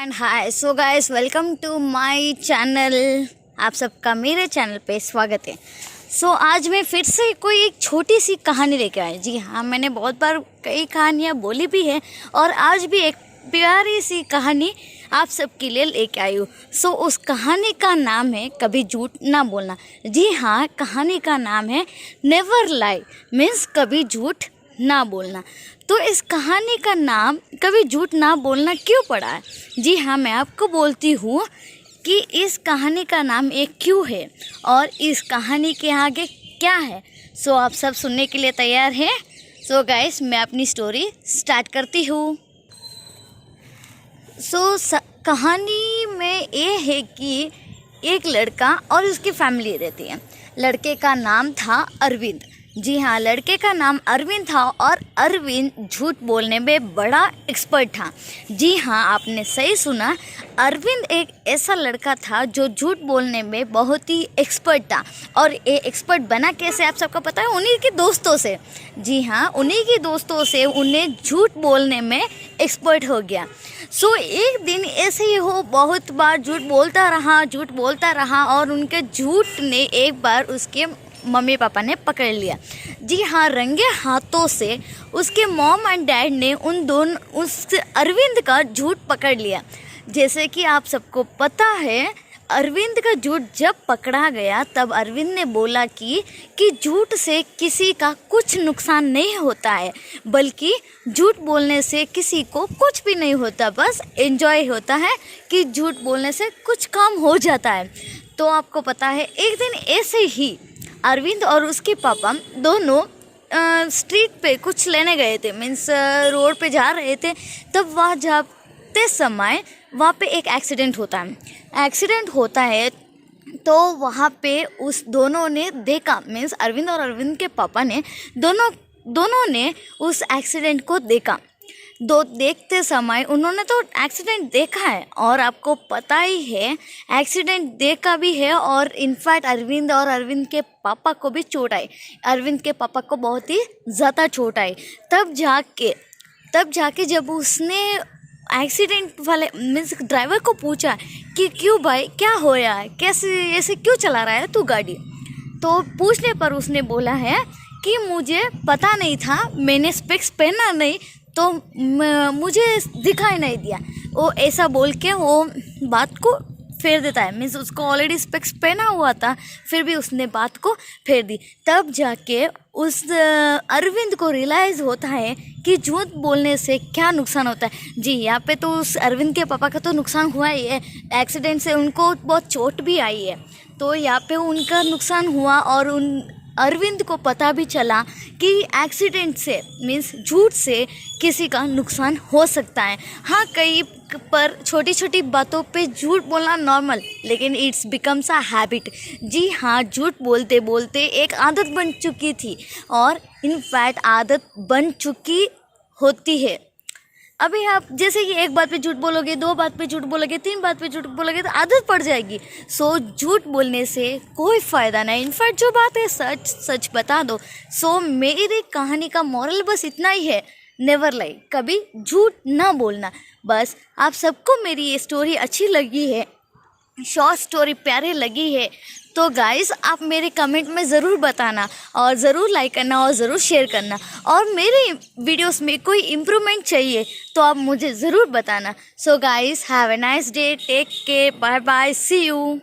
And hi so guys, welcome to my channel. आप सबका मेरे चैनल पे स्वागत है। आज मैं फिर से कोई एक छोटी सी कहानी लेके आई। जी हाँ, मैंने बहुत बार कई कहानियाँ बोली भी है और आज भी एक प्यारी सी कहानी आप सबके लिए लेके आई हूँ। उस कहानी का नाम है कभी झूठ ना बोलना। जी हाँ, कहानी का नाम है नेवर लाई, मीन्स कभी झूठ ना बोलना। तो इस कहानी का नाम कभी झूठ ना बोलना क्यों पड़ा है? जी हाँ, मैं आपको बोलती हूँ कि इस कहानी का नाम एक क्यों है और इस कहानी के आगे क्या है। आप सब सुनने के लिए तैयार हैं? गाइस, मैं अपनी स्टोरी स्टार्ट करती हूँ। कहानी में ये है कि एक लड़का और उसकी फैमिली रहती है। लड़के का नाम था अरविंद। जी हाँ, लड़के का नाम अरविंद था और अरविंद झूठ बोलने में बड़ा एक्सपर्ट था। जी हाँ, आपने सही सुना, अरविंद एक ऐसा लड़का था जो झूठ बोलने में बहुत ही एक्सपर्ट था। और ये एक्सपर्ट बना कैसे, आप सबको पता है? उन्हीं के दोस्तों से। जी हाँ, उन्हीं के दोस्तों से उन्हें झूठ बोलने में एक्सपर्ट हो गया। एक दिन ऐसे ही हो, बहुत बार झूठ बोलता रहा और उनके झूठ ने एक बार उसके मम्मी पापा ने पकड़ लिया। जी हाँ, रंगे हाथों से उसके मॉम एंड डैड ने उस अरविंद का झूठ पकड़ लिया। जैसे कि आप सबको पता है, अरविंद का झूठ जब पकड़ा गया तब अरविंद ने बोला कि झूठ से किसी का कुछ नुकसान नहीं होता है, बल्कि झूठ बोलने से किसी को कुछ भी नहीं होता, बस एंजॉय होता है कि झूठ बोलने से कुछ काम हो जाता है। तो आपको पता है, एक दिन ऐसे ही अरविंद और उसके पापा दोनों स्ट्रीट पे कुछ लेने गए थे, मीन्स रोड पे जा रहे थे। तब वहाँ जाते समय वहाँ पे एक एक्सीडेंट होता है। तो वहाँ पे उस दोनों ने देखा, मीन्स अरविंद और अरविंद के पापा ने दोनों ने उस एक्सीडेंट को देखा। देखते समय उन्होंने तो एक्सीडेंट देखा है और आपको पता ही है, एक्सीडेंट देखा भी है और इनफैक्ट अरविंद और अरविंद के पापा को भी चोट आई। अरविंद के पापा को बहुत ही ज़्यादा चोट आई। तब जाके जब उसने एक्सीडेंट वाले मीन्स ड्राइवर को पूछा कि क्यों भाई, क्या होया है, कैसे ऐसे क्यों चला रहा है तू गाड़ी? तो पूछने पर उसने बोला है कि मुझे पता नहीं था, मैंने स्पेक्स पहना नहीं तो मुझे दिखाई नहीं दिया। वो ऐसा बोल के वो बात को फेर देता है, मीन्स उसको ऑलरेडी स्पेक्स पहना हुआ था, फिर भी उसने बात को फेर दी। तब जाके उस अरविंद को रियलाइज़ होता है कि झूठ बोलने से क्या नुकसान होता है। जी, यहाँ पे तो उस अरविंद के पापा का तो नुकसान हुआ ही है, एक्सीडेंट से उनको बहुत चोट भी आई है। तो यहाँ पे उनका नुकसान हुआ और अरविंद को पता भी चला कि एक्सीडेंट से मीन्स झूठ से किसी का नुकसान हो सकता है। हाँ, कई पर छोटी छोटी बातों पे झूठ बोलना नॉर्मल, लेकिन इट्स बिकम्स अ हैबिट। जी हाँ, झूठ बोलते बोलते एक आदत बन चुकी थी और इनफैक्ट आदत बन चुकी होती है। अभी आप जैसे कि एक बात पे झूठ बोलोगे, दो बात पे झूठ बोलोगे, तीन बात पे झूठ बोलोगे तो आदत पड़ जाएगी। झूठ बोलने से कोई फ़ायदा नहीं, इनफैक्ट जो बात है सच बता दो। मेरी कहानी का मॉरल बस इतना ही है, नेवर लाई, कभी झूठ ना बोलना। बस आप सबको मेरी ये स्टोरी अच्छी लगी है, शॉर्ट स्टोरी प्यारी लगी है तो गाइस आप मेरे कमेंट में ज़रूर बताना और ज़रूर लाइक करना और ज़रूर शेयर करना। और मेरे वीडियोस में कोई इम्प्रूवमेंट चाहिए तो आप मुझे ज़रूर बताना। Guys, have a nice day, take care, bye bye, see you.